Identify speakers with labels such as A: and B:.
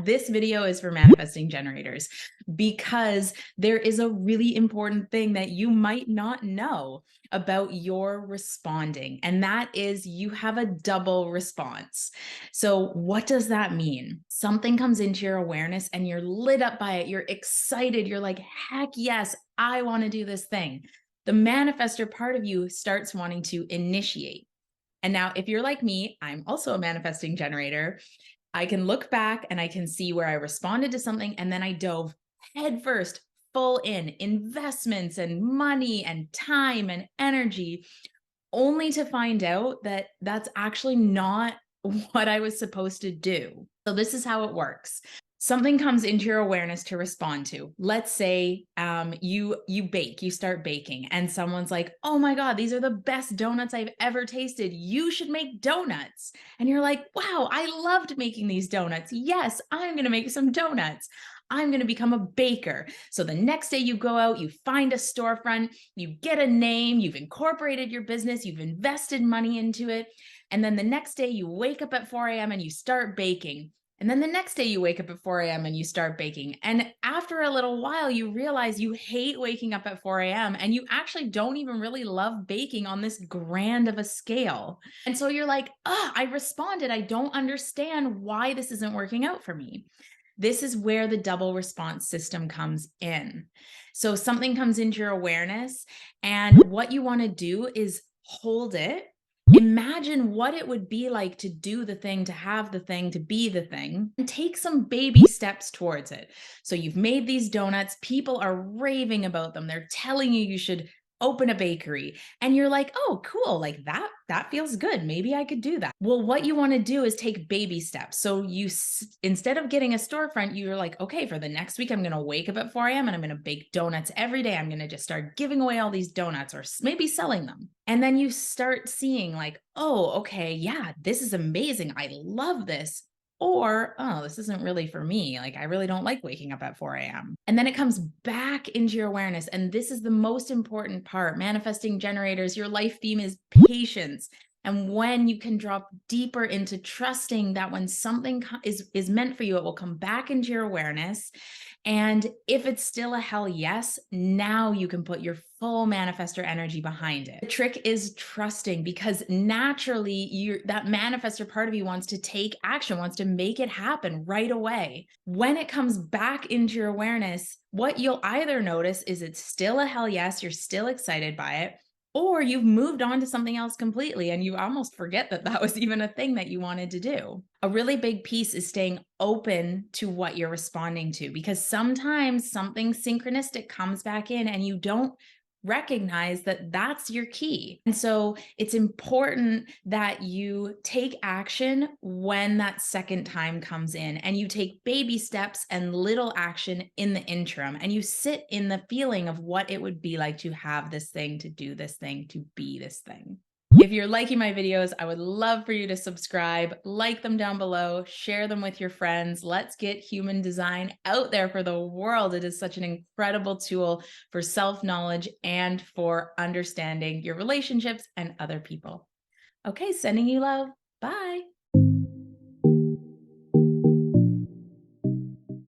A: this video is for manifesting generators because there is a really important thing that you might not know about your responding, and that is you have a double response. So what does that mean? Something comes into your awareness and you're lit up by it. You're excited. You're like, heck yes, I want to do this thing. The manifestor part of you starts wanting to initiate. And now, if you're like me, I'm also a manifesting generator. I can look back and I can see where I responded to something and then I dove headfirst, full in investments and money and time and energy, only to find out that that's actually not what I was supposed to do. So this is how it works. Something comes into your awareness to respond to. Let's say you bake, you start baking, and someone's like, "Oh my God, these are the best donuts I've ever tasted. You should make donuts." And you're like, "Wow, I loved making these donuts. Yes, I'm going to make some donuts. I'm going to become a baker." So the next day you go out, you find a storefront, you get a name, you've incorporated your business, you've invested money into it. And then the next day you wake up at 4 a.m. and you start baking. And then the next day you wake up at 4 a.m. and you start baking. And after a little while, you realize you hate waking up at 4 a.m. and you actually don't even really love baking on this grand of a scale. And so you're like, "Oh, I responded. I don't understand why this isn't working out for me." This is where the double response system comes in. So something comes into your awareness, and what you want to do is hold it. Imagine what it would be like to do the thing, to have the thing, to be the thing, and take some baby steps towards it. So you've made these donuts, people are raving about them. They're telling you you should open a bakery, and you're like, "Oh, cool. Like that feels good. Maybe I could do that." Well, what you want to do is take baby steps. So instead of getting a storefront, you're like, "Okay, for the next week I'm going to wake up at 4 a.m. and I'm going to bake donuts every day. I'm going to just start giving away all these donuts or maybe selling them." And then you start seeing like, "Oh, okay, yeah, this is amazing. I love this." Or, "Oh, this isn't really for me. Like, I really don't like waking up at 4 a.m." And then it comes back into your awareness. And this is the most important part. Manifesting generators, your life theme is patience. And when you can drop deeper into trusting that when something is meant for you, it will come back into your awareness. And if it's still a hell yes, now you can put your full manifestor energy behind it. The trick is trusting, because naturally that manifestor part of you wants to take action, wants to make it happen right away. When it comes back into your awareness, what you'll either notice is it's still a hell yes, you're still excited by it, or you've moved on to something else completely and you almost forget that that was even a thing that you wanted to do. A really big piece is staying open to what you're responding to, because sometimes something synchronistic comes back in and you don't recognize that that's your key. And so it's important that you take action when that second time comes in, and you take baby steps and little action in the interim, and you sit in the feeling of what it would be like to have this thing, to do this thing, to be this thing. If you're liking my videos, I would love for you to subscribe, like them down below, share them with your friends. Let's get human design out there for the world. It is such an incredible tool for self-knowledge and for understanding your relationships and other people. Okay, sending you love. Bye.